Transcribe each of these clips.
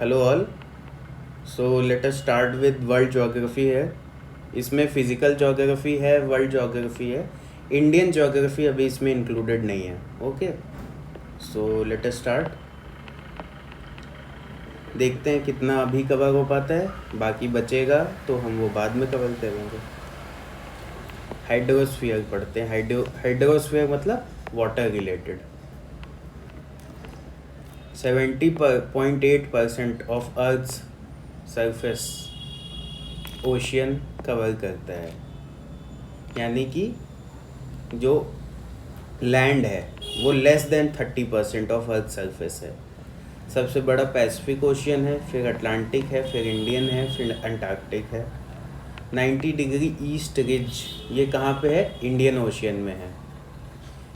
Hello all. So let us start with world geography है। इसमें physical geography है, world geography है, Indian geography अभी इसमें इंक्लूडेड नहीं है। Okay, so let us start. देखते हैं कितना अभी कवर हो पाता है, बाकी बचेगा तो हम वो बाद में कवर करेंगे। हाइड्रोस्फीयर पढ़ते हैं। हाइड्रोस्फीयर मतलब water related. 70.8% of earth's surface ocean cover करता है, यानी कि जो लैंड है वो less than 30% of earth surface है। सबसे बड़ा पैसिफिक ओशियन है, फिर अटलांटिक है, फिर इंडियन है, फिर अंटार्कटिक है। 90 डिग्री ईस्ट रिज ये कहाँ पे है? इंडियन ओशियन में है।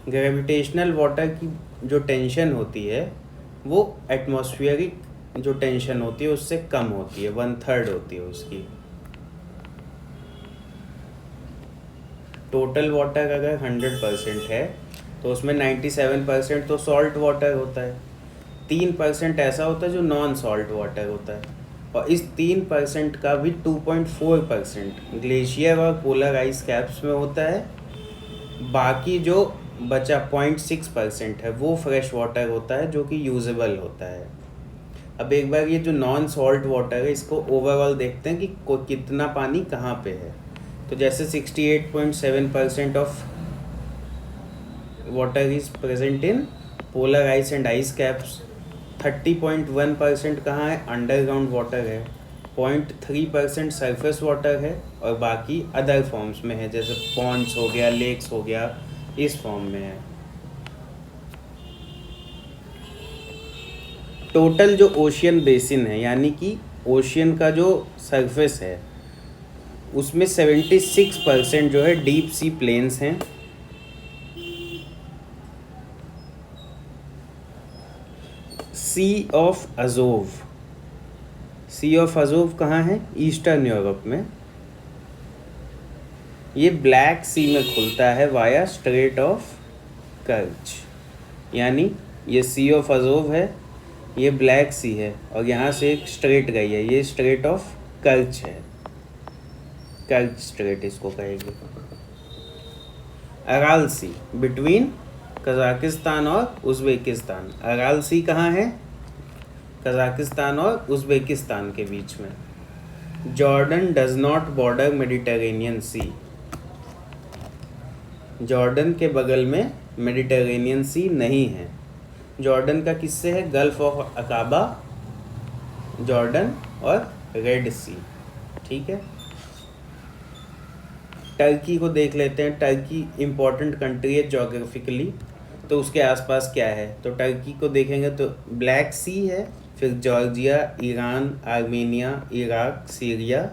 ग्रेविटेशनल वाटर की जो टेंशन होती है वो एटमॉस्फेरिक जो टेंशन होती है उससे कम होती है, 1/3 होती है उसकी। टोटल वाटर अगर 100% है तो उसमें 97% तो सॉल्ट वाटर होता है, 3% ऐसा होता है जो नॉन सॉल्ट वाटर होता है, और इस 3% का भी 2.4% ग्लेशियर और पोलर आइस कैप्स में होता है। बाकी जो बचा 0.6% है वो फ्रेश वाटर होता है जो कि यूजेबल होता है। अब एक बार ये जो नॉन सॉल्ट वाटर है इसको ओवरऑल देखते हैं कि कितना पानी कहाँ पे है। तो जैसे 68.7% of water is present in polar ice and ice caps. 30.1% कहाँ है? अंडरग्राउंड वाटर है। 0.3% सरफेस वाटर है, और बाकी अदर फॉर्म्स में है, जैसे पॉन्ड्स हो गया, लेक्स हो गया, इस फॉर्म में है। टोटल जो ओशियन बेसिन है, यानी कि ओशियन का जो सरफेस है, उसमें 76% जो है डीप सी प्लेन्स हैं। Sea of Azov, Sea of Azov कहाँ है? ईस्टर्न यूरोप में। ये ब्लैक सी में खुलता है वाया स्ट्रेट ऑफ कर्च, यानी ये सी ऑफ अजोव है, ये ब्लैक सी है, और यहाँ से एक स्ट्रेट गई है, ये स्ट्रेट ऑफ कर्च है। कर्च स्ट्रेट इसको कहेंगे। अराल सी बिटवीन कजाकिस्तान और उज़्बेकिस्तान। अराल सी कहाँ है? कजाकिस्तान और उज़्बेकिस्तान के बीच में। Jordan does not border Mediterranean sea. Jordan के बगल में मेडिटेरेनियन सी नहीं है। जॉर्डन का किससे है? गल्फ ऑफ अकाबा, जॉर्डन और रेड सी। ठीक है, टर्की को देख लेते हैं। टर्की इम्पोर्टेंट कंट्री है जोग्राफिकली, तो उसके आसपास क्या है? तो टर्की को देखेंगे तो ब्लैक सी है, फिर Georgia, Iran, Armenia, Iraq, Syria,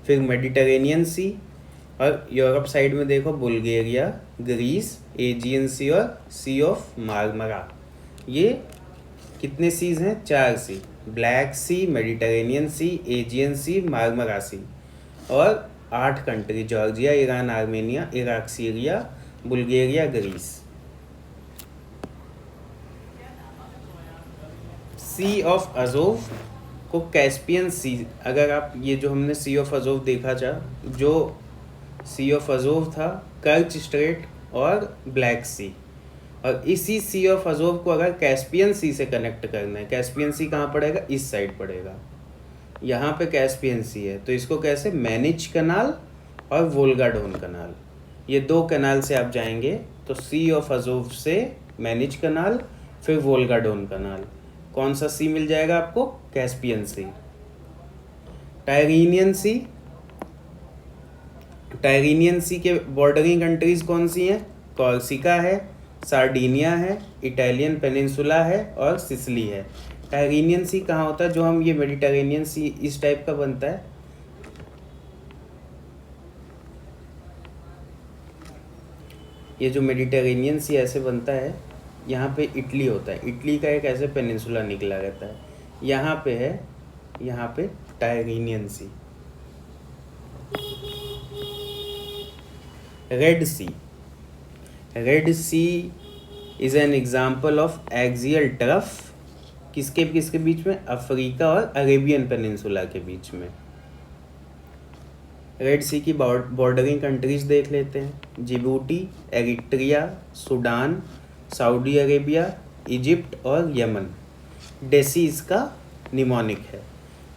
फिर मेडिटेरेनियन सी, और यूरोप साइड में देखो बुल्गारिया, ग्रीस, एजियन सी और सी ऑफ मार्मरा। ये कितने सीज हैं? 4 sea. Black sea, Mediterranean sea, Aegean sea, Marmara sea, और 8 country: Georgia, Iran, Armenia, Iraq, Syria, Bulgaria, Greece. Sea of Azov को कैस्पियन सी, अगर आप ये जो हमने सी ऑफ अजोव देखा था, जो सी ऑफ अजोव था कर्च स्ट्रेट और ब्लैक सी, और इसी सी ऑफ अजोव को अगर कैस्पियन सी से कनेक्ट करना है, कैस्पियन सी कहाँ पड़ेगा? इस साइड पड़ेगा, यहाँ पे कैस्पियन सी है, तो इसको कैसे? मैनिच कनाल और वोल्गा डोन कनाल, ये 2 कनाल से आप जाएंगे तो सी ऑफ अजोव से मैनिच कनाल, फिर वोल्गा डोन कनाल। कौन सा सी मिल जाएगा आपको? कैस्पियन सी। टाइरीनियन सी, टाइरीनियन सी के बॉर्डरिंग कंट्रीज कौन सी हैं? कॉर्सिका है, सार्डिनिया है, इटालियन पेनिनसुला है, और सिसिली है। टाइरीनियन सी कहाँ होता है? जो हम ये मेडिटेरेनियन सी इस टाइप का बनता है, ये जो मेडिटेरेनियन सी ऐसे बनता है, यहाँ पे इटली होता है, इटली का एक ऐसे पेनिनसुला निकला रहता है, यहाँ पे है, यहाँ पे Tyrrhenian Sea. Red Sea, Red Sea is an example of axial trough किसके किसके बीच में? अफ्रीका और अरेबियन पेनिनसुला के बीच में। रेड सी की बॉर्डरिंग कंट्रीज देख लेते हैं। Djibouti, Eritrea, Sudan, Saudi Arabia, Egypt और यमन। डेसी इसका निमोनिक है।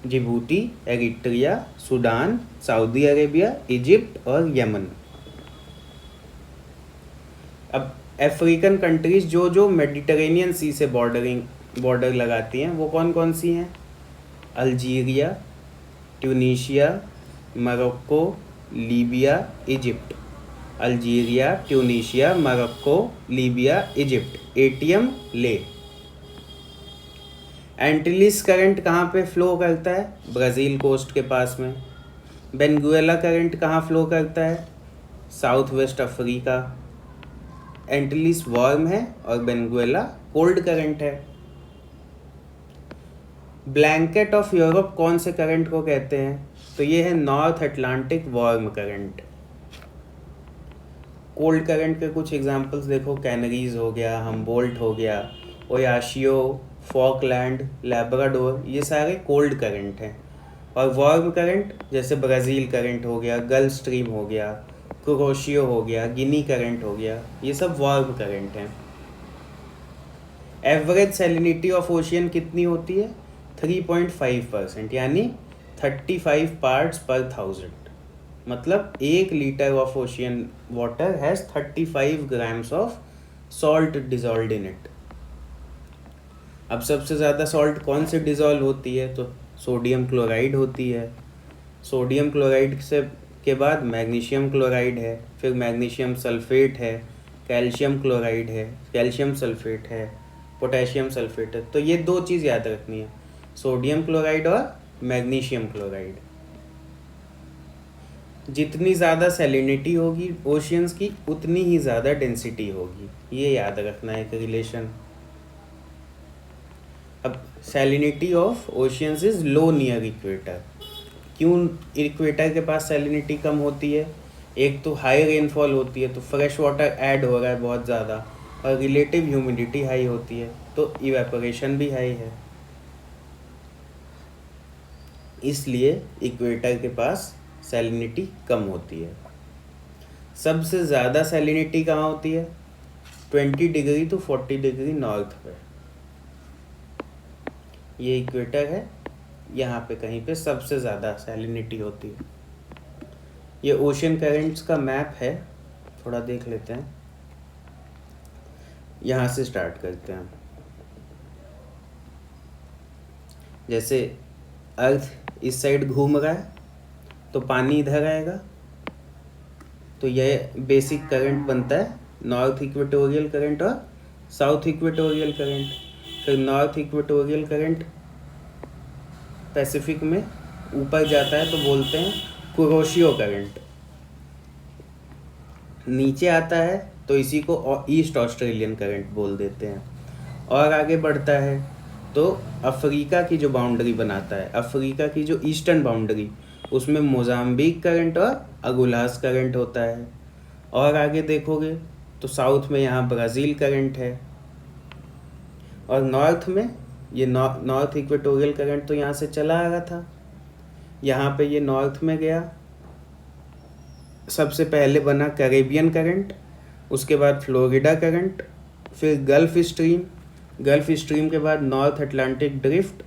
Djibouti, Eritrea, Sudan, Saudi Arabia, Egypt और यमन। अब अफ्रीकन कंट्रीज जो जो मेडिटेरेनियन सी से बॉर्डर लगाती हैं वो कौन कौन सी हैं? Algeria, Tunisia, Morocco, Libya, Egypt. Algeria, Tunisia, Morocco, Libya, Egypt. ATM ले। एंटिलिस करंट कहाँ पे फ्लो करता है? ब्राज़ील कोस्ट के पास में। वेनेजुएला करंट कहाँ फ्लो करता है? South west Africa. Antilles warm है और वेनेजुएला कोल्ड करंट है। ब्लैंकेट ऑफ यूरोप कौन से करंट को कहते हैं? तो ये है north Atlantic warm current. Cold current के कुछ एग्जांपल्स देखो, कैनरीज हो गया, हम्बोल्ट हो गया, ओयाशियो, फॉकलैंड, लैब्राडोर, ये सारे कोल्ड करंट हैं। और वार्म करंट जैसे ब्राज़ील करंट हो गया, गल्फ स्ट्रीम हो गया, कुरोशियो हो गया, गिनी करंट हो गया, ये सब वार्म करंट हैं। एवरेज सैलिनिटी ऑफ ओशियन कितनी होती है? 3.5%, यानी 35 पार्ट्स पर 1000। मतलब 1 litre of ocean water has 35 grams of salt dissolved in it. अब सबसे ज़्यादा सॉल्ट कौन से डिजॉल्व होती है? तो सोडियम क्लोराइड होती है। सोडियम क्लोराइड से के बाद मैग्नीशियम क्लोराइड है, फिर मैग्नीशियम सल्फेट है, कैल्शियम क्लोराइड है, कैल्शियम सल्फेट है, पोटेशियम सल्फेट है। तो ये 2 चीज़ याद रखनी है, सोडियम क्लोराइड और मैग्नीशियम क्लोराइड। जितनी ज़्यादा सैलिनिटी होगी ओशियंस की उतनी ही ज़्यादा डेंसिटी होगी, ये याद रखना है एक रिलेशन। अब salinity of oceans is low near equator. क्यों इक्वेटर के पास सैलिनिटी कम होती है? एक तो हाई रेनफॉल होती है तो फ्रेश वाटर ऐड हो रहा है बहुत ज़्यादा, और रिलेटिव ह्यूमिडिटी हाई होती है तो इवेपोरेशन भी हाई है, इसलिए इक्वेटर के पास सैलिनिटी कम होती है। सबसे ज़्यादा सैलिनिटी कहाँ होती है? 20 डिग्री टू 40 डिग्री नॉर्थ पे। ये इक्वेटर है, यहाँ पे कहीं पे सबसे ज़्यादा सैलिनिटी होती है। ये ओशन करेंट्स का मैप है, थोड़ा देख लेते हैं। यहाँ से स्टार्ट करते हैं। जैसे अर्थ इस साइड घूम रहा है तो पानी इधर आएगा, तो यह बेसिक करंट बनता है नॉर्थ इक्वेटोरियल करंट और साउथ इक्वेटोरियल करंट। फिर नॉर्थ इक्वेटोरियल करंट पैसिफिक में ऊपर जाता है तो बोलते हैं कुरोशियो करंट। नीचे आता है तो इसी को ईस्ट ऑस्ट्रेलियन करंट बोल देते हैं। और आगे बढ़ता है तो अफ्रीका की जो बाउंड्री बनाता है, अफ्रीका की जो ईस्टर्न बाउंड्री, उसमें मोजाम्बिक करंट और अगुलास करंट होता है। और आगे देखोगे तो साउथ में यहाँ ब्राज़ील करंट है, और नॉर्थ में ये नॉर्थ इक्वेटोरियल करंट तो यहाँ से चला आ रहा था, यहाँ पे ये नॉर्थ में गया। सबसे पहले बना कैरेबियन करंट, उसके बाद फ्लोरिडा करंट, फिर गल्फ स्ट्रीम के बाद north Atlantic drift,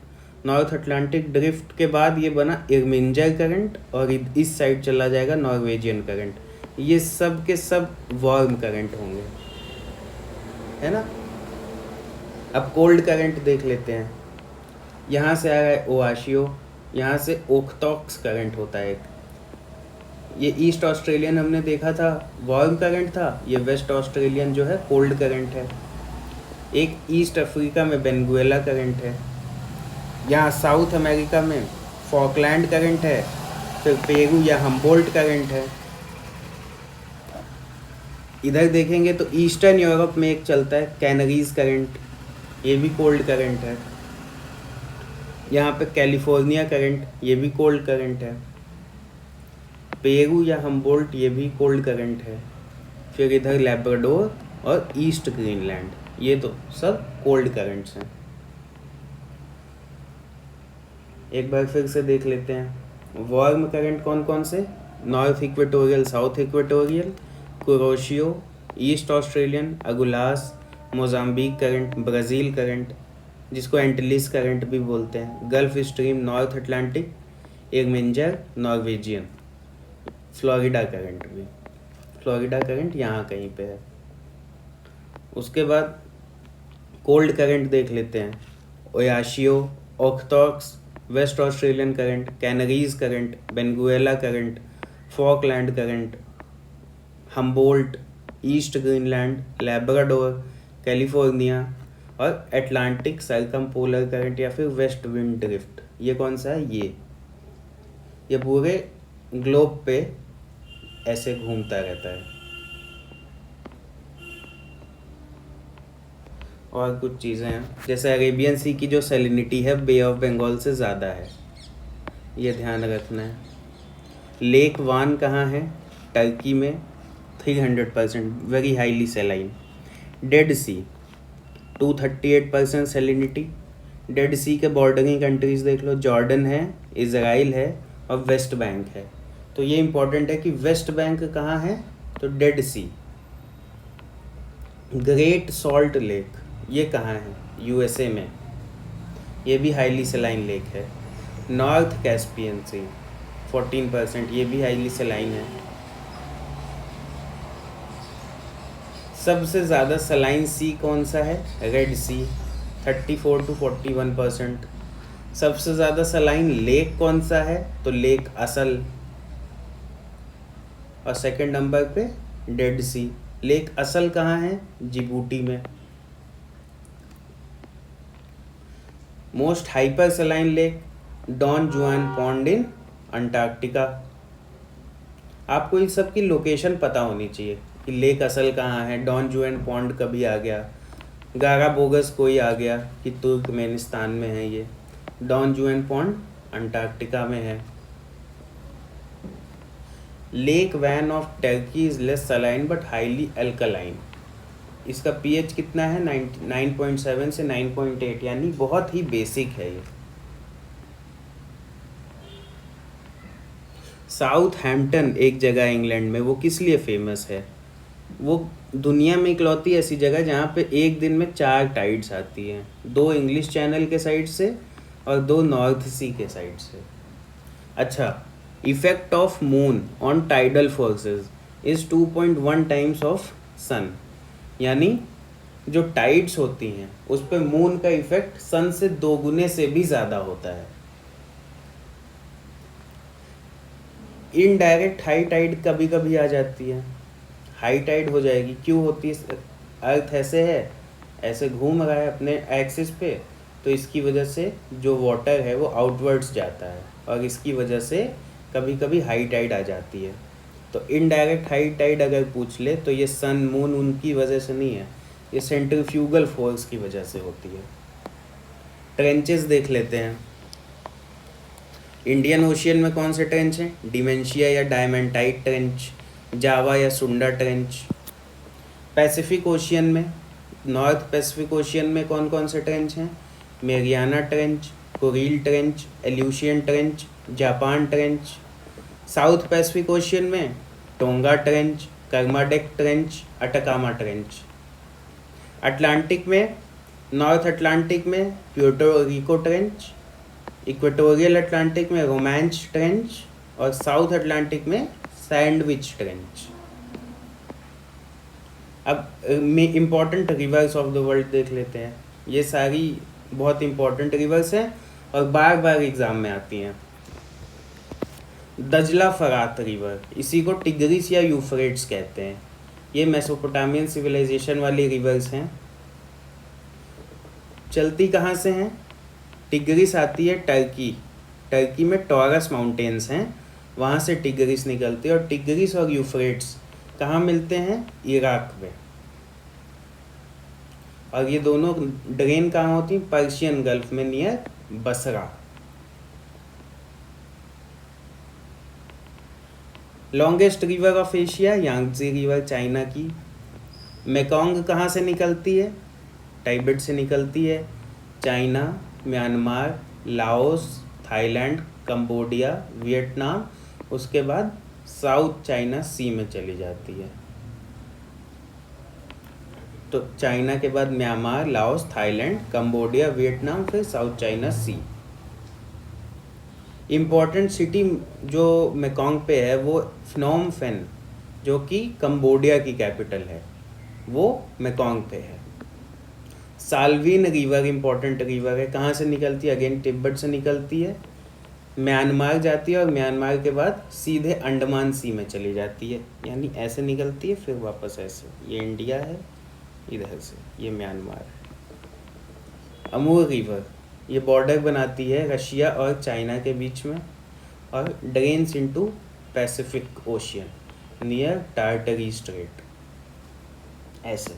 north Atlantic drift के बाद ये बना इर्मिंजर करंट, और इस साइड चला जाएगा नॉर्वेजियन करंट। ये सब के सब वार्म करंट होंगे, है ना। अब कोल्ड करंट देख लेते हैं। यहाँ से आ रहा है ओआशियो, यहाँ से ओक्टॉक्स करंट होता है एक। ये ईस्ट ऑस्ट्रेलियन हमने देखा था वार्म करंट था, ये वेस्ट ऑस्ट्रेलियन जो है कोल्ड करंट है। एक ईस्ट अफ्रीका में वेनेजुएला करंट है, यहाँ साउथ अमेरिका में फॉकलैंड करंट है, फिर पेरू या हम्बोल्ट करंट है। इधर देखेंगे तो ईस्टर्न यूरोप में एक चलता है कैनरीज करंट, ये भी कोल्ड करंट है। यहाँ पे कैलिफोर्निया करंट, ये भी कोल्ड करंट है। पेरू या हम्बोल्ट, ये भी कोल्ड करंट है। फिर इधर लैब्राडोर और ईस्ट ग्रीनलैंड, ये तो सब कोल्ड करंट्स हैं। एक बार फिर से देख लेते हैं। वार्म करंट कौन कौन से? North equatorial, south equatorial, Kuroshio, east Australian, Agulhas, Mozambique current, Brazil current जिसको एंटिलिस करंट भी बोलते हैं, गल्फ स्ट्रीम, नॉर्थ अटलांटिक, एगमेंजर, नॉर्वेजियन, फ्लोरिडा करंट भी। फ्लोरिडा करंट यहाँ कहीं पे है। उसके बाद कोल्ड करंट देख लेते हैं। ओयाशियो, ओर्थॉक्स, west Australian current, Canaries current, Venezuela current, Falkland current, Humboldt, east Greenland, Labrador, California और अटलांटिक सर्कमपोलर करंट या फिर वेस्ट विंड ड्रिफ्ट। ये कौन सा है? ये पूरे ग्लोब पे ऐसे घूमता रहता है। और कुछ चीज़ें हैं जैसे अरेबियन सी की जो सैलिनिटी है बे ऑफ बंगाल से ज़्यादा है, ये ध्यान रखना है। लेक वान कहाँ है? टर्की में, 300%, वेरी हाईली सेलाइन। डेड सी 238% सैलिनिटी। डेड सी के बॉर्डरिंग कंट्रीज देख लो, जॉर्डन है, इज़राइल है और वेस्ट बैंक है। तो ये इंपॉर्टेंट है कि वेस्ट बैंक कहाँ है? तो डेड सी। ग्रेट सॉल्ट लेक ये कहाँ है? यूएसए में, ये भी हाईली सेलाइन लेक है। नॉर्थ कैस्पियन सी 14%, ये भी हाईली सेलाइन है। सबसे ज़्यादा सलाइन सी कौन सा है? Red sea, 34 to 41%। सबसे ज़्यादा सलाइन लेक कौन सा है? तो लेक असल। और सेकंड नंबर पे डेड सी। लेक असल कहाँ है? जिबूटी में। Most hyper saline lake Don Juan pond in Antarctica. आपको इन सब की लोकेशन पता होनी चाहिए कि लेक असल कहाँ है, डॉन जुआन पॉन्ड कभी आ गया, गारा बोगस कोई आ गया कि तुर्कमेनिस्तान में है, ये डॉन जुआन पॉन्ड अंटार्कटिका में है। Lake Van of Turkey is less saline but highly alkaline. इसका पीएच कितना है? 9.7 से 9.8, यानी बहुत ही बेसिक है ये। साउथ हैम्पटन एक जगह इंग्लैंड में, वो किस लिए फेमस है? वो दुनिया में इकलौती ऐसी जगह जहाँ पे एक दिन में 4 टाइड्स आती हैं, 2 इंग्लिश चैनल के साइड से और 2 नॉर्थ सी के साइड से। अच्छा, effect of moon on tidal forces is 2.1 times of sun, यानी जो टाइड्स होती हैं उस पर मून का इफेक्ट सन से 2 गुने से भी ज़्यादा होता है। इनडायरेक्ट हाई टाइड कभी कभी आ जाती है, हाई टाइड हो जाएगी, क्यों होती है? अर्थ ऐसे है, ऐसे घूम रहा है अपने एक्सिस पे, तो इसकी वजह से जो वाटर है वो आउटवर्ड्स जाता है और इसकी वजह से कभी कभी हाई टाइड आ जाती है। तो इनडायरेक्ट हाई टाइड अगर पूछ ले तो ये सन मून उनकी वजह से नहीं है, ये सेंट्रीफ्यूगल फोर्स की वजह से होती है। ट्रेंचेस देख लेते हैं। इंडियन ओशियन में कौन से ट्रेंच हैं? डिमेंशिया या डायमेंटाइट ट्रेंच, जावा या सुंडा ट्रेंच। पैसिफिक ओशियन में, नॉर्थ पैसिफिक ओशियन में कौन कौन से ट्रेंच हैं? Mariana trench, Kuril trench, Aleutian trench, Japan trench. South Pacific ocean में Tonga trench, Kermadec trench, Atacama trench. Atlantic में, नॉर्थ अटलांटिक में Puerto Rico trench, equatorial Atlantic में रोमांच ट्रेंच और साउथ अटलांटिक में सैंडविच ट्रेंच। अब important rivers of the world देख लेते हैं। ये सारी बहुत इम्पॉर्टेंट रिवर्स हैं और बार बार एग्ज़ाम में आती हैं। दजला फरात रिवर, इसी को टिग्रिस या यूफ्रेट्स कहते हैं। ये मेसोपोटामियन सिविलाइजेशन वाली रिवर्स हैं। चलती कहाँ से हैं? टिग्रिस आती है टर्की, टर्की में टॉरस माउंटेन्स हैं, वहाँ से टिग्रिस निकलती है। और टिग्रिस और यूफ्रेट्स कहाँ मिलते हैं? इराक में। और ये दोनों ड्रेन कहाँ होती हैं? पर्शियन गल्फ में, near Basra. Longest river of Asia, Yangtze river China की। मेकोंग कहाँ से निकलती है? टाइबेट से निकलती है। China, Myanmar, Laos, Thailand, Cambodia, Vietnam, उसके बाद साउथ चाइना सी में चली जाती है। तो चाइना के बाद Myanmar, Laos, Thailand, Cambodia, Vietnam, फिर साउथ चाइना सी। इम्पोर्टेंट सिटी जो मेकोंग पे है वो फ्नोम पेन, जो कि कंबोडिया की कैपिटल है, वो मेकोंग पे है। साल्विन रिवर इम्पोर्टेंट रिवर है, कहाँ से निकलती है? अगेन तिब्बत से निकलती है, म्यांमार जाती है और म्यांमार के बाद सीधे अंडमान सी में चली जाती है, यानी ऐसे निकलती है फिर वापस ऐसे। ये इंडिया है, इधर से ये म्यांमार है। अमूर रिवर ये बॉर्डर बनाती है रशिया और चाइना के बीच में और drains into Pacific ocean near Tartary straight. ऐसे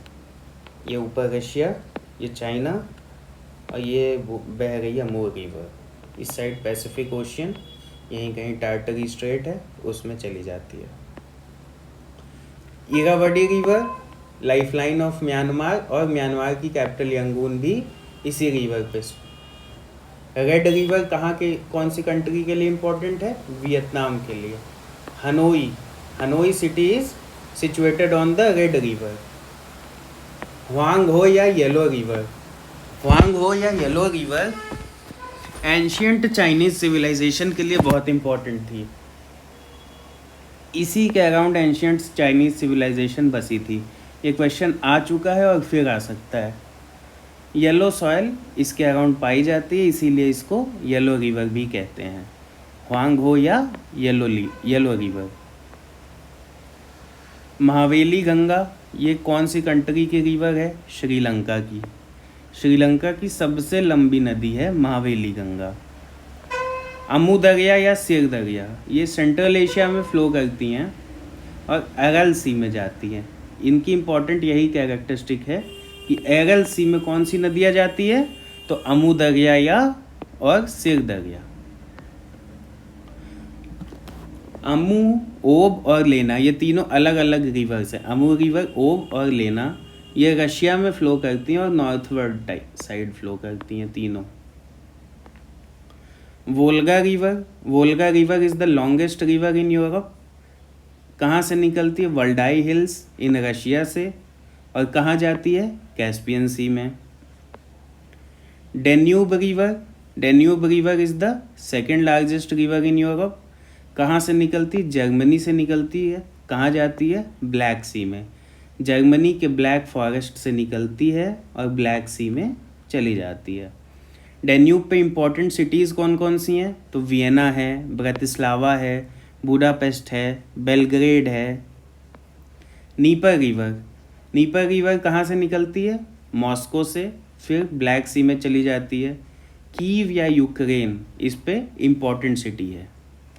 ये ऊपर रशिया, ये चाइना और ये बह रही है अमूर रिवर, इस साइड पैसिफिक ओशियन, यहीं कहीं टार्टरी स्ट्रेट है, उसमें चली जाती है। Irrawaddy river lifeline of Myanmar, और म्यांमार की कैपिटल यंगून भी इसी रिवर पे। रेड रिवर कहाँ के, कौन सी कंट्री के लिए इम्पोर्टेंट है? वियतनाम के लिए। Hanoi city is situated on the red river. Huang Ho या yellow river ancient Chinese civilisation के लिए बहुत इम्पोर्टेंट थी। इसी के अराउंड एंशियंट चाइनीज सिविलाइजेशन बसी थी। ये क्वेश्चन आ चुका है और फिर आ सकता है। येलो सॉयल इसके अराउंड पाई जाती है, इसीलिए इसको येलो रिवर भी कहते हैं। हुआंग हो या येलो रिवर। महावेली गंगा ये कौन सी कंट्री की रिवर है? श्रीलंका की। श्रीलंका की सबसे लंबी नदी है महावेली गंगा। अमू दरिया या सिर दरिया ये सेंट्रल एशिया में फ्लो करती हैं और एरल सी में जाती हैं। इनकी इम्पोर्टेंट यही कैरेक्टरिस्टिक है कि एरल सी में कौन सी नदियाँ जाती है? तो अमू दरिया या और सिर दरिया। अमू, ओब और लेना ये तीनों अलग अलग रिवर्स हैं। अमू रिवर, ओब और लेना ये रशिया में फ्लो करती हैं और नॉर्थवर्ड साइड फ्लो करती हैं तीनों। Volga river is the longest river in Europe. कहाँ से निकलती है? वल्डाई हिल्स इन रशिया से, और कहाँ जाती है? कैस्पियन सी में। Danube river is the second largest river in Europe. कहाँ से निकलती? जर्मनी से निकलती है। कहाँ जाती है? ब्लैक सी में। जर्मनी के ब्लैक फॉरेस्ट से निकलती है और ब्लैक सी में चली जाती है। डेन्यूब पे इम्पोर्टेंट सिटीज़ कौन कौन सी हैं? तो वियना है, ब्रतिस्लावा है, बुडापेस्ट है, बेलग्रेड है। नीपर रिवर कहाँ से निकलती है? मॉस्को से, फिर ब्लैक सी में चली जाती है। कीव या यूक्रेन इस पे इम्पोर्टेंट सिटी है,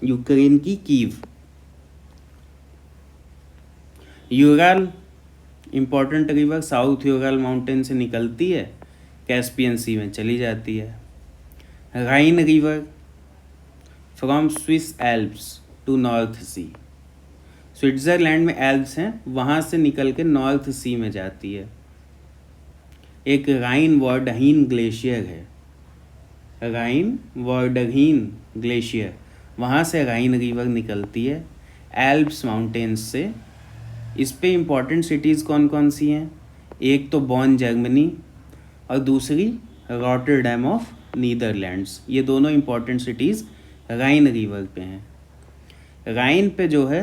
यूक्रेन की Kiev. Ural important river south Ural mountain से निकलती है, कैस्पियन सी में चली जाती है। Rhine river from Swiss Alps to north sea. Switzerland में एल्प्स हैं, वहाँ से निकल के नॉर्थ सी में जाती है। एक राइन वॉर्डहीन ग्लेशियर है, राइन वॉर्डहीन ग्लेशियर, वहाँ से राइन रिवर निकलती है एल्प्स माउंटेन्स से। इस पे इम्पॉर्टेंट सिटीज़ कौन कौन सी हैं? एक तो बॉन जर्मनी और दूसरी रॉटरडैम ऑफ नीदरलैंड्स। ये दोनों इम्पॉर्टेंट सिटीज़ राइन रिवर पे हैं। राइन पे जो है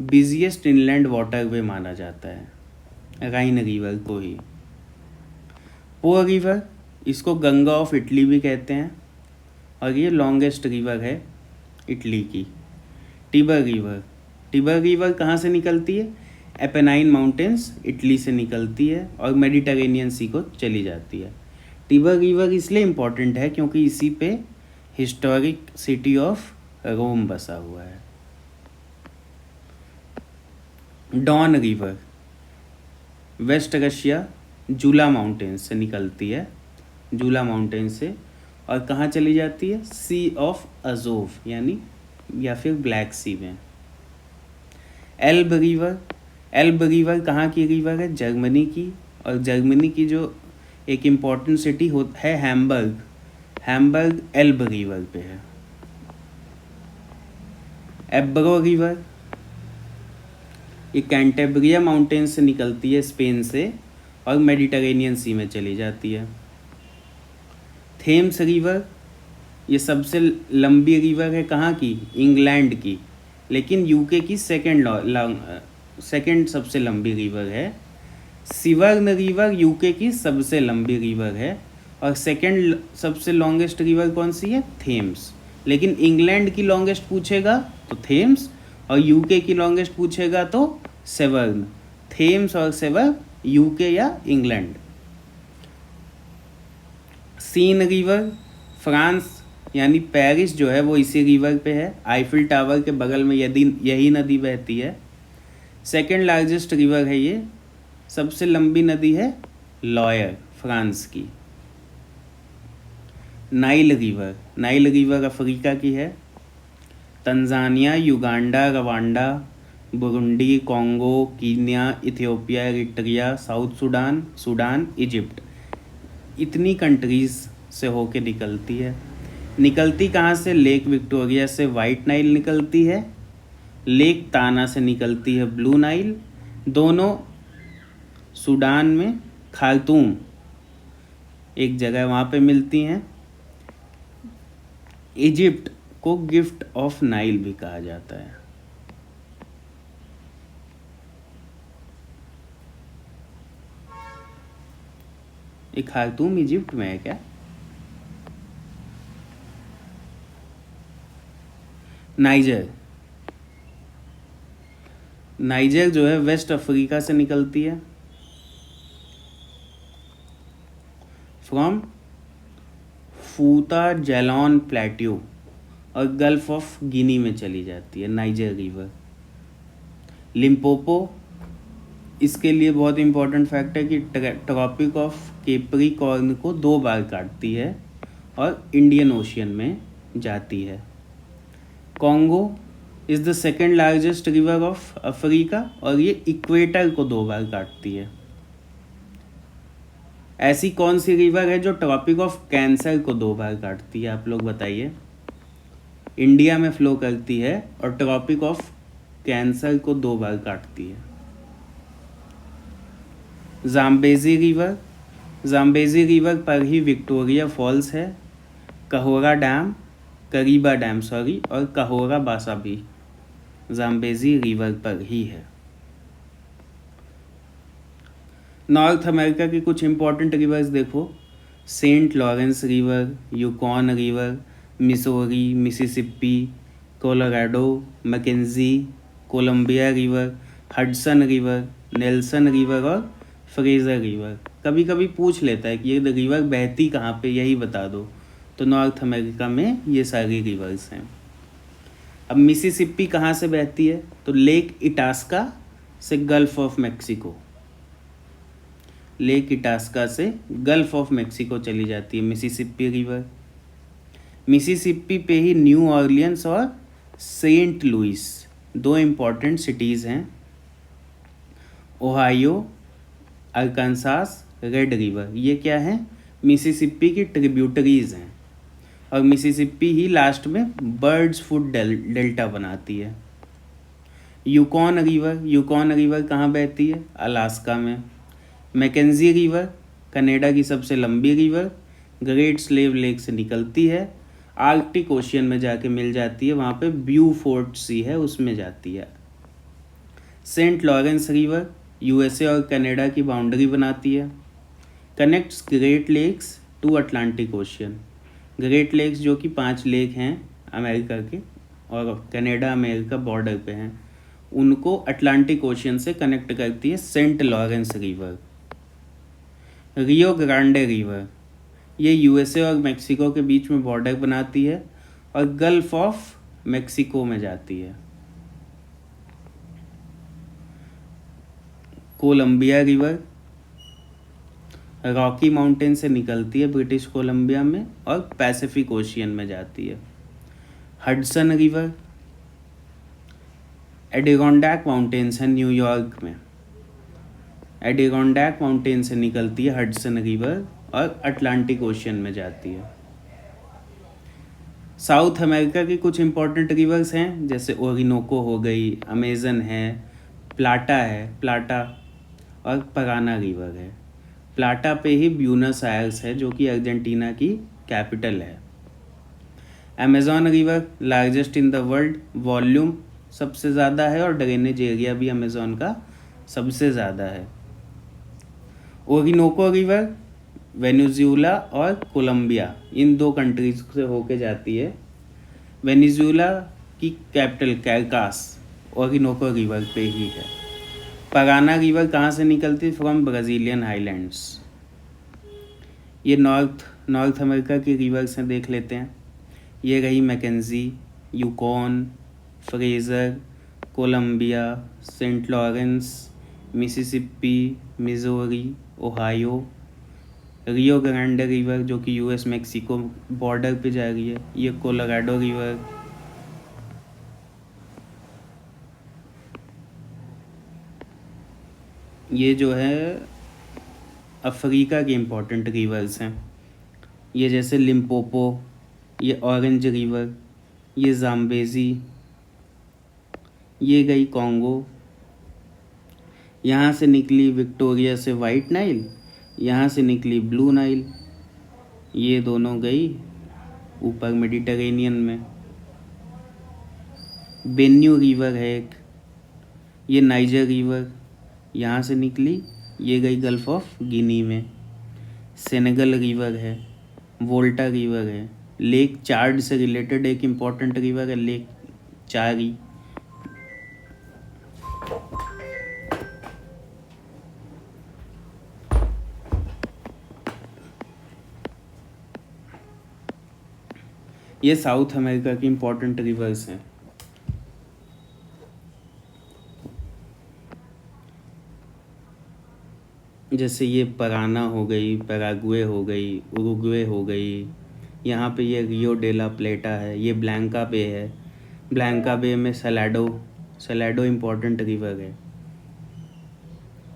बिजिएस्ट इनलैंड वाटरवे माना जाता है राइन रिवर को ही। पो रिवर इसको गंगा ऑफ इटली भी कहते हैं और ये लॉन्गेस्ट रिवर है इटली की। टिबर रिवर कहाँ से निकलती है? एपेनाइन माउंटेन्स इटली से निकलती है और मेडिटेरेनियन सी को चली जाती है। टिबर रिवर इसलिए इम्पॉर्टेंट है क्योंकि इसी पे हिस्टोरिक सिटी ऑफ रोम बसा हुआ है। Don river waste Russia जूला mountains से निकलती है, जूला माउंटेन से, और कहाँ चली जाती है? सी ऑफ अजोव यानी या फिर ब्लैक सी में। एल्ब रिवर कहाँ की रिवर है? जर्मनी की, और जर्मनी की जो एक इम्पॉर्टेंट सिटी है हैम्बर्ग एल्ब रिवर पे है। एब्रो रिवर, ये कैंटेब्रिया माउंटेन से निकलती है स्पेन से और मेडिटरेनियन सी में चली जाती है। थेम्स रिवर, ये सबसे लंबी रिवर है कहाँ की, इंग्लैंड की, लेकिन यूके की सेकंड सबसे लंबी रिवर है। सिवर्न रिवर यूके की सबसे लंबी रिवर है और सेकंड सबसे लॉन्गेस्ट रिवर कौन सी है, थेम्स। लेकिन इंग्लैंड की लॉन्गेस्ट पूछेगा तो थेम्स और यूके की लॉन्गेस्ट पूछेगा तो सेवर्न। थेम्स और सेवर्न यूके या इंग्लैंड। सीन रिवर, फ्रांस यानी पेरिस जो है वो इसी रिवर पे है। आईफिल टावर के बगल में यही नदी बहती है। सेकंड लार्जेस्ट रिवर है ये। सबसे लंबी नदी है लॉयर, फ्रांस की। Nile river, Nile river Africa की है। Tanzania, Uganda, Rwanda, Burundi, Congo, Kenya, Ethiopia, Eritrea, south Sudan, Sudan, Egypt, इतनी कंट्रीज़ से होके निकलती है। निकलती कहाँ से, लेक विक्टोरिया से वाइट नाइल निकलती है, लेक ताना से निकलती है ब्लू नाइल। दोनों सूडान में खार्तूम एक जगह वहाँ पे मिलती हैं। इजिप्ट को गिफ्ट ऑफ नाइल भी कहा जाता है। ये खार्तूम इजिप्ट में है क्या? नाइजर, नाइजर जो है वेस्ट अफ्रीका से निकलती है, फ्रॉम फूता जेलॉन प्लेट्यू और गल्फ ऑफ गिनी में चली जाती है नाइजर रिवर। लिम्पोपो, इसके लिए बहुत इंपॉर्टेंट फैक्ट है कि ट्रॉपिक ऑफ कैप्रिकॉर्न को 2 बार काटती है और इंडियन ओशियन में जाती है। Congo is the second largest river of Africa और ये इक्वेटर को 2 बार काटती है। ऐसी कौन सी रिवर है जो ट्रॉपिक ऑफ कैंसर को 2 बार काटती है, आप लोग बताइए। इंडिया में फ्लो करती है और ट्रॉपिक ऑफ कैंसर को 2 बार काटती है। जाम्बेजी रिवर, जाम्बेजी रिवर पर ही विक्टोरिया फॉल्स है। कहोरा डैम, करीबा डैम सॉरी, और कहोरा बासा भी जाम्बेजी रिवर पर ही है। नॉर्थ अमेरिका की कुछ इंपॉर्टेंट रिवर्स देखो, Saint Lawrence river, Yukon river, Missouri, Mississippi, Colorado, Mackenzie, Columbia river, Hudson river, Nelson river और फ्रेजर रिवर। कभी कभी पूछ लेता है कि ये रिवर बहती कहाँ पे, यही बता दो, तो नॉर्थ अमेरिका में ये सारी रिवर्स हैं। अब मिसिसिपी कहाँ से बहती है, तो लेक इटास्का से gulf of Mexico, lake Itasca से गल्फ ऑफ मैक्सिको चली जाती है मिसिसिपी रिवर। मिसिसिपी पे ही न्यू ऑर्लियंस और सेंट लुइस 2 इम्पॉर्टेंट सिटीज़ हैं। ओहायो, अरकानसास, रेड रिवर, ये क्या है, मिसिसिपी की ट्रिब्यूटरीज हैं और मिसिसिपी ही लास्ट में बर्ड्स फूड डेल्टा बनाती है। यूकॉन रिवर, यूकॉन रिवर कहाँ बहती है, अलास्का में। मैकेंजी रिवर, कनाडा की सबसे लंबी रिवर, ग्रेट स्लेव लेक से निकलती है, आर्कटिक ओशियन में जाके मिल जाती है, वहाँ पे ब्यूफोर्ट सी है उसमें जाती है। सेंट लॉरेंस रिवर यूएसए और कनाडा की बाउंड्री बनाती है, connects great lakes to Atlantic ocean. Great lakes जो कि 5 लेक हैं अमेरिका के और कनाडा अमेरिका बॉर्डर पे हैं, उनको अटलांटिक ओशियन से कनेक्ट करती है Saint Lawrence river. Rio Grande river, ये यूएसए और मेक्सिको के बीच में बॉर्डर बनाती है और गल्फ ऑफ मेक्सिको में जाती है। कोलंबिया रिवर रॉकी माउंटेन से निकलती है ब्रिटिश कोलंबिया में और पैसिफिक ओशियन में जाती है। हडसन रिवर एडिगोंडैक माउंटेन्स है न्यूयॉर्क में, एडिगोंडैक माउंटेन से निकलती है हडसन रिवर और अटलांटिक ओशियन में जाती है। साउथ अमेरिका की कुछ इम्पोर्टेंट रिवर्स हैं, जैसे ओरिनोको हो गई, अमेजन है, प्लाटा और पराना रिवर है। प्लाटा पे ही ब्यूनस आयर्स है जो कि अर्जेंटीना की कैपिटल है। Amazon river largest in the world, volume सबसे ज़्यादा है और ड्रेनेज एरिया भी अमेज़न का सबसे ज़्यादा है। ओरिनोको रिवर वेनेजुएला और कोलंबिया, इन दो कंट्रीज से होके जाती है। वेनेजुएला की कैपिटल कैरकास ओरिनोको रिवर पे ही है। पराना रिवर कहाँ से निकलती है? From Brazilian highlands. ये नॉर्थ अमेरिका की रिवर्स हैं, देख लेते हैं। ये रही Mackenzie, Yukon, Fraser, Columbia, Saint Lawrence, Mississippi, Missouri, Ohio, Rio Grande river जो कि यूएस मेक्सिको बॉर्डर पे जा रही है, ये कोलोराडो रिवर, ये जो है अफ्रीका के इम्पोर्टेंट रिवर्स हैं। ये जैसे लिम्पोपो, ये ऑरेंज रिवर, ये जाम्बेज़ी, ये गई कॉन्गो। यहाँ से निकली विक्टोरिया से वाइट नाइल, यहाँ से निकली ब्लू नाइल, ये दोनों गई ऊपर मेडिटरेनियन में। बेन्यू रिवर है एक, ये नाइजर रिवर, यहाँ से निकली, ये गई गल्फ ऑफ गिनी में। सेनेगल रिवर है, वोल्टा रिवर है। लेक चार्ड से रिलेटेड एक इम्पॉर्टेंट रिवर है लेक चारी। ये साउथ अमेरिका की इम्पोर्टेंट रिवर्स हैं। जैसे ये पराना हो गई, पैराग्वे हो गई, उरुग्वे हो गई। यहाँ पे ये रियो डेला प्लेटा है, ये ब्लैंका बे है। ब्लैंका बे में सलाडो इम्पोर्टेंट रिवर है।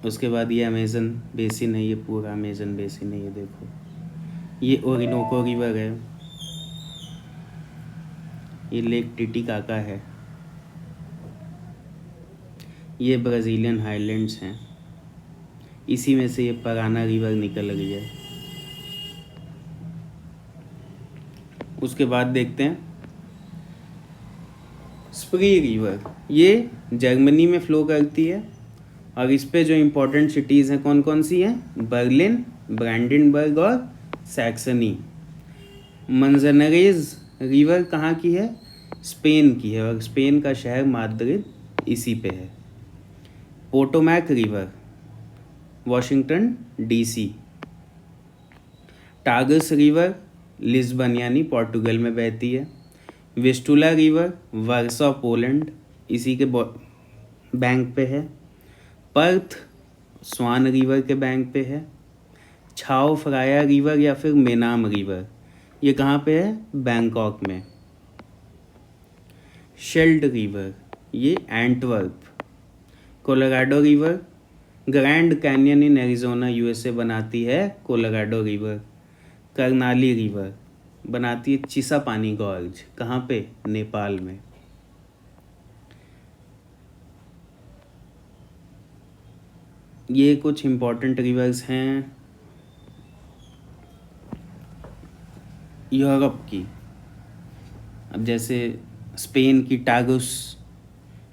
उसके बाद ये अमेजन बेसिन है, ये पूरा अमेजन बेसिन है, ये देखो। ये ओरिनोको रिवर है, ये लेक टिटिकाका है। ये ब्राज़ीलियन हाईलैंड्स हैं, इसी में से ये पराना रिवर निकल रही है। उसके बाद देखते हैं स्प्री रिवर, ये जर्मनी में फ़्लो करती है और इस पे जो इम्पोर्टेंट सिटीज़ हैं कौन कौन सी हैं? बर्लिन, ब्रांडेनबर्ग और सैक्सनी। मंजनरेज रिवर कहाँ की है? स्पेन की है और स्पेन का शहर माद्रिद इसी पे है। Potomac river Washington DC. Tagus river Lisbon यानी पोर्टुगल में बहती है। विस्टुला रिवर वर्सो पोलैंड, इसी के बैंक पे है। पर्थ स्वान रिवर के बैंक पे है। छाओ फ्राया रिवर या फिर मेनाम रिवर, ये कहाँ पे है? बैंकॉक में। शेल्ड रिवर, ये Antwerp. Colorado river Grand Canyon in Arizona USA बनाती है कोलोराडो रिवर। करनाली रिवर बनाती है चिसापानी गॉर्ज, कहाँ पे? नेपाल में। ये कुछ इम्पोर्टेंट रिवर्स हैं यूरोप की। अब जैसे स्पेन की टागुस,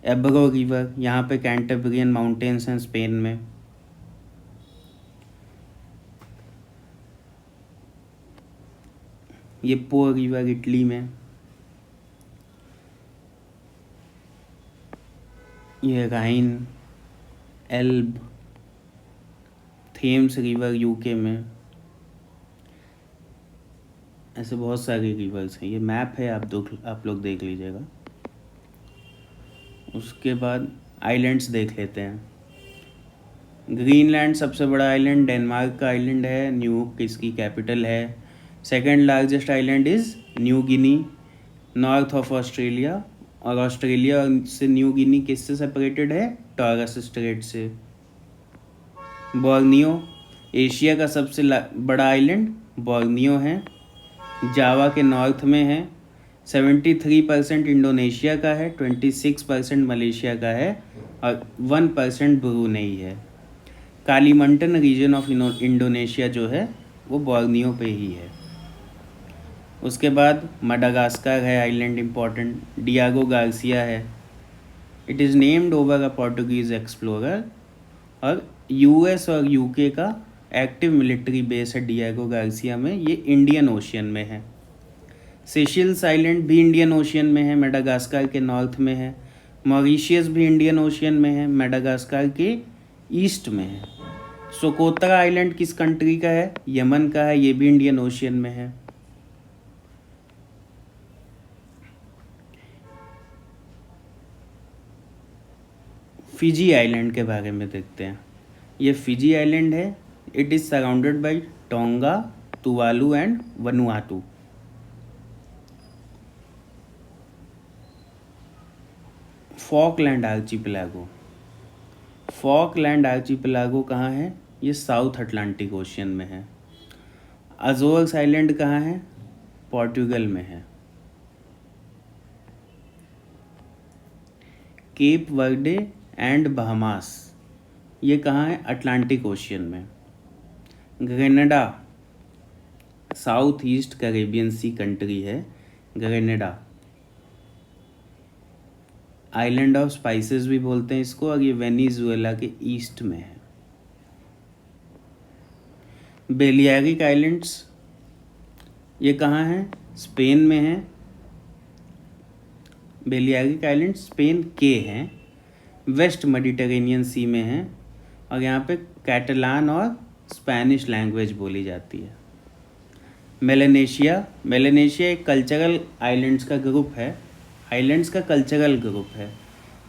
एब्रो रिवर, यहाँ पे कैंटेब्रियन माउंटेन्स हैं स्पेन में। ये पो रिवर इटली में। ये राइन, एल्ब, थेम्स रिवर यूके में। ऐसे बहुत सारी रिवर्स हैं, ये मैप है, आप लोग देख लीजिएगा। उसके बाद आइलैंड्स देख लेते हैं। ग्रीनलैंड सबसे बड़ा आइलैंड डेनमार्क का आइलैंड है, न्यूयॉर्क इसकी कैपिटल है। Second largest island is New Guinea, north of Australia. और ऑस्ट्रेलिया से न्यू गिनी किससे सेपरेटेड है? टॉरस स्ट्रेट से। बोर्नियो एशिया का सबसे बड़ा आइलैंड बोर्नियो है, जावा के नॉर्थ में है। 73% इंडोनेशिया का है, 26% मलेशिया का है और 1% ब्रूनेई है। कालीमंटन रीजन ऑफ इंडोनेशिया जो है वो बोर्नियो पे ही है। उसके बाद मडागास्कर है आइलैंड इम्पॉर्टेंट, डियागो गार्सिया है, it is named over a Portuguese explorer, और यूएस और यूके का एक्टिव मिलिट्री बेस है डियागो गार्सिया में, ये इंडियन ओशियन में है। सेशल्स आइलैंड भी इंडियन ओशियन में है, मेडागास्कर के नॉर्थ में है। मॉरिशियस भी इंडियन ओशियन में है, मेडागास्कर के ईस्ट में है। सोकोत्रा आइलैंड किस कंट्री का है? यमन का है, ये भी इंडियन ओशियन में है। फिजी आइलैंड के बारे में देखते हैं। ये फिजी आइलैंड है, it is surrounded by Tonga, Tuvalu and Vanuatu. Falkland archipelago, Falkland archipelago कहाँ है? ये साउथ अटलांटिक ओशियन में है। अजोर्स आइलैंड कहाँ है? पोर्टुगल में है। केप वर्डे एंड बहामास, ये कहाँ है? अटलांटिक ओशियन में। Granada south east Caribbean sea country है ग्रेनेडा, आइलैंड ऑफ स्पाइसेस भी बोलते हैं इसको, और ये वेनेजुएला के ईस्ट में है। बेलियारिक आइलैंड्स, ये कहाँ है? स्पेन में है। बेलियारिक आइलैंड स्पेन के हैं, वेस्ट मेडिटेरेनियन सी में हैं, और यहाँ पे कैटलान और स्पेनिश लैंग्वेज बोली जाती है। मेलेनेशिया, मेलेनेशिया एक कल्चरल आइलैंड्स का ग्रुप है, आइलैंड्स का कल्चरल ग्रुप है।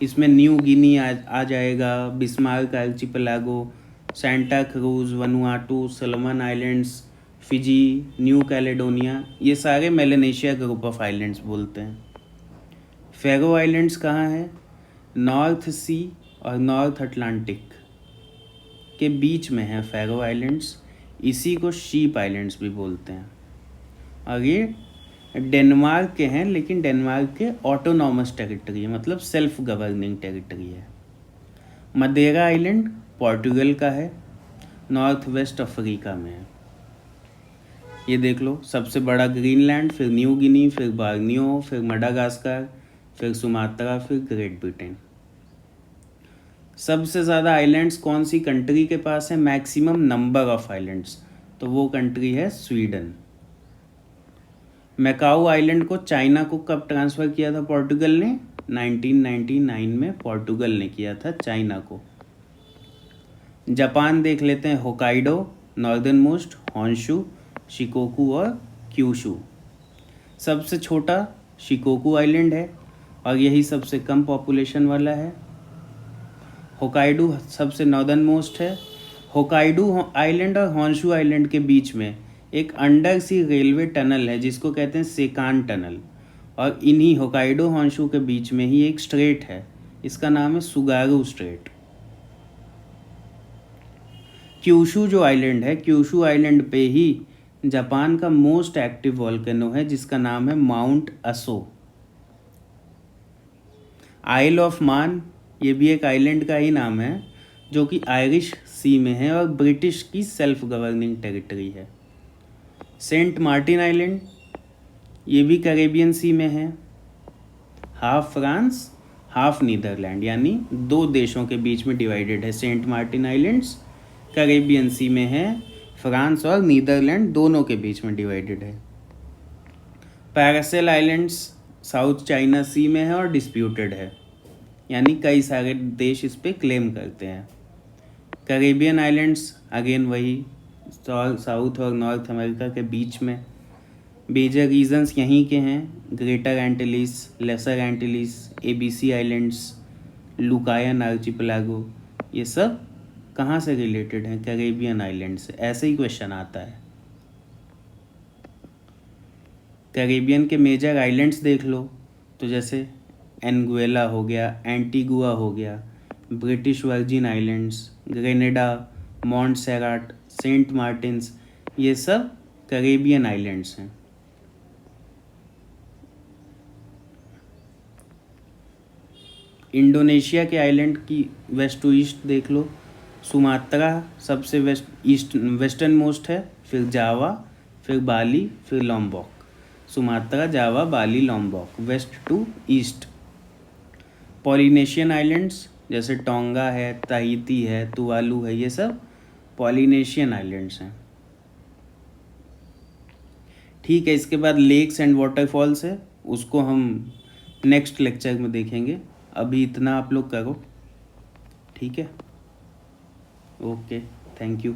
इसमें न्यू गिनी आ जाएगा, Bismarck archipelago, Santa Cruz, Vanuatu, Solomon Islands, Fiji, New Caledonia, ये सारे मेलेनेशिया ग्रुप ऑफ आइलैंड्स बोलते हैं। फेरो आइलैंड्स कहाँ है? नॉर्थ सी और नॉर्थ अटलांटिक के बीच में है फेरो आइलैंड्स, इसी को शीप आइलैंड्स भी बोलते हैं। और ये डेनमार्क के हैं, लेकिन डेनमार्क के ऑटोनॉमस टेरिटरी है, मतलब सेल्फ गवर्निंग टेरिटरी है। मदेरा आइलैंड पोर्टुगल का है, नॉर्थ वेस्ट अफ्रीका में है। ये देख लो, सबसे बड़ा ग्रीनलैंड, फिर न्यू गिनी, फिर बोर्नियो, फिर मडागास्कर, फिर सुमात्रा, फिर ग्रेट ब्रिटेन। सबसे ज़्यादा आइलैंड्स कौन सी कंट्री के पास है? मैक्सिमम नंबर ऑफ आइलैंड्स, तो वो कंट्री है स्वीडन। मैकाओ आइलैंड को चाइना को कब ट्रांसफ़र किया था पोर्टुगल ने? 1999 में पोर्टुगल ने किया था चाइना को। जापान देख लेते हैं, Hokkaido, northern most, Honshu, Shikoku और क्यूशू। सबसे छोटा शिकोकू आइलैंड है और यही सबसे कम पॉपुलेशन वाला है। होकाइडो सबसे नॉर्दर्न मोस्ट है। होकाइडो आइलैंड और होंशु आइलैंड के बीच में एक अंडर सी रेलवे टनल है जिसको कहते हैं सेकान टनल, और इन्हीं होकाइडो होंशु के बीच में ही एक स्ट्रेट है, इसका नाम है सुगारू स्ट्रेट। क्यूशू जो आइलैंड है, क्यूशू आइलैंड पे ही जापान का मोस्ट एक्टिव वॉल्केनो है जिसका नाम है माउंट असो। आइल ऑफ मान, ये भी एक आइलैंड का ही नाम है जो कि आयरिश सी में है और ब्रिटिश की सेल्फ गवर्निंग टेरिटरी है। सेंट मार्टिन आइलैंड, ये भी कैरेबियन सी में है, हाफ फ्रांस हाफ नीदरलैंड, यानी दो देशों के बीच में डिवाइडेड है। Saint Martin islands Caribbean sea में है, फ्रांस और नीदरलैंड दोनों के बीच में डिवाइडेड है। पैरासेल आइलैंड्स साउथ चाइना सी में है और डिस्प्यूटेड है, यानी कई सारे देश इस पे क्लेम करते हैं। कैरेबियन आइलैंड्स अगेन वही साउथ और नॉर्थ अमेरिका के बीच में। मेजर रीजन्स यहीं के हैं, greater एंटिलीज, laser एंटिलीज, ABC islands, लुकायन archipelago, ये सब कहाँ से रिलेटेड हैं? कैरेबियन आइलैंड से। ऐसे ही क्वेश्चन आता है। कैरेबियन के मेजर आइलैंड्स देख लो, तो जैसे एनगुएला हो गया, एंटीगुआ हो गया, British Virgin Islands, Grenada, Montserrat, Saint Martins, ये सब कैरेबियन आइलैंड्स हैं। इंडोनेशिया के आइलैंड की वेस्ट टू ईस्ट देख लो, सुमात्रा सबसे वेस्टर्न मोस्ट है, फिर जावा, फिर बाली, फिर Lombok. Sumatra, Java, Bali, Lombok, west to east. Polynesian islands जैसे टोंगा है, ताहिती है, तुवालू है, ये सब पॉलिनेशियन आइलैंड्स हैं। ठीक है, इसके बाद लेक्स एंड वाटरफॉल्स है, उसको हम नेक्स्ट लेक्चर में देखेंगे। अभी इतना आप लोग करो, ठीक है। Okay, thank you.